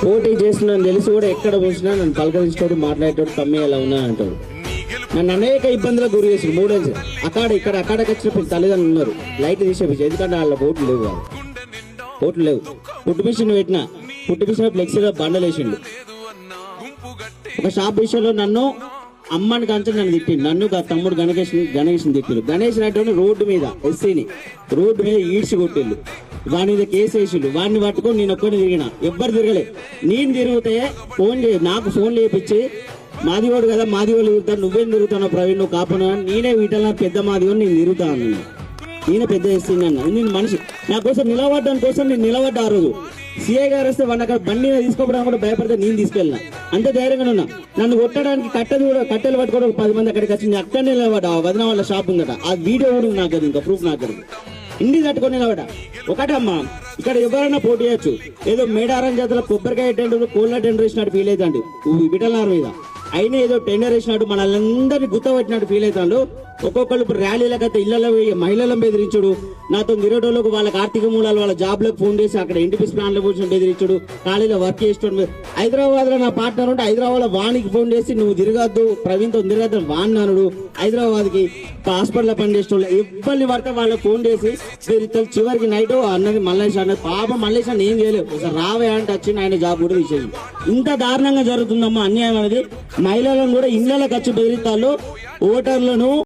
పోటీ చేస్తున్నాను తెలిసి కూడా ఎక్కడ పోసినా నన్ను పలకరించేటోడు మాట్లాడేటోడు తమ్మి ఎలా ఉన్నా అంటాడు. నన్ను అనేక ఇబ్బందులకు గురి చేసి మూడేసి అక్కడికి వచ్చిన తల్లిదండ్రులు ఉన్నారు లైట్ తీసేపించి, ఎందుకంటే వాళ్ళ ఓట్లు లేవు, ఓట్లు లేవు. పుట్టు మిషన్ పెట్టిన, పుట్టు మిషన్ ఫ్లెక్సీలో బండలు వేసిండు. ఒక షాప్ విషయంలో నన్ను అమ్మని కంచె నన్ను తిట్టిండు, నన్ను తమ్ముడు గణేష్ని తిట్టిండు. గణేష్ అంటే రోడ్డు మీద ఎస్సీని రోడ్డు మీద ఈడ్చి కొట్టిళ్ళు, వాని మీద కేసు వేసిండు. వాడిని పట్టుకొని నేను ఒక్కడిని తిరిగిన, ఎవ్వరు తిరగలే. నేను తిరిగితే నాకు ఫోన్ చేయించి మాదివాడు కదా, మాదివాళ్ళు తిరుగుతాను, నువ్వేం తిరుగుతావు ప్రవీణ్, నువ్వు కాపునా, నేనే వీటల్లా పెద్ద మాదివాడు, నేను తిరుగుతాను, నేనే పెద్ద చేస్తుంది అన్న. నేను మనిషి నా కోసం నిలబడ్డాని కోసం నేను నిలబడ్డా. ఆ రోజు సిఐ గారు వస్తే వాడిని అక్కడ బండి తీసుకోవడానికి కూడా భయపడితే నేను తీసుకెళ్ళిన, అంతే ధైర్యంగా ఉన్నా. నన్ను కొట్టడానికి కట్టెలు పట్టుకోవడం 10 మంది అక్కడికి వచ్చి అక్కడనే నిలబడ్డా. వదిన వాళ్ళ షాప్ ఉందట, ఆ వీడియో కూడా నాకు కదా, ఇంకా ప్రూఫ్ నాకు కదా. ఇండి తట్టుకొని నిలబడ్డా. ఒకటమ్మా, ఇక్కడ ఎవరైనా పోటీ చేయొచ్చు. ఏదో మేడారం జాతర కొబ్బరికాయ టెండర్ కోళ్ళ టెండర్ వేసినట్టు ఫీల్ అవుతాండి విటలనార్ మీద, అయినా ఏదో టెండర్ వేసినట్టు మనల్ని గుర్తుపట్టినట్టు ఫీల్ అవుతాడు. ఒక్కొక్కరు ఇప్పుడు ర్యాలీలకైతే ఇళ్లలో మహిళలను బెదిరించుడు, నాతో నిరోటోళ్ళకు వాళ్ళకి ఆర్థిక మూలాలు వాళ్ళ జాబ్లకు ఫోన్ చేసి అక్కడ ఎన్టీపీస్ ప్లాన్లో కూర్చొని బెదిరించుడు, ఖాళీలో వర్క్ చేస్తుండే. హైదరాబాద్ లో నా పార్ట్నర్ ఉంటే హైదరాబాద్ లో వానికి ఫోన్ చేసి నువ్వు తిరగద్దు ప్రవీణ్తో తిరగద్దు వాడిని అనుడు. హైదరాబాద్ కి హాస్పిటల్లో పనిచేసేవాళ్ళు ఇబ్బంది పడితే వాళ్ళకి ఫోన్ చేసి బెదిరిస్తారు. చివరికి నైట్ అన్నది మల్లేష్ అన్నది, పాప మల్లేష్ అన్న ఏం చేయలేదు, ఒకసారి రావే అంటే వచ్చింది, ఆయన జాబ్ కూడా తీసేసి. ఇంత దారుణంగా జరుగుతుందమ్మా అన్యాయం అనేది. మహిళలను కూడా ఇళ్లకు వచ్చి బెదిరిస్తాళ్ళు, ఓటర్లను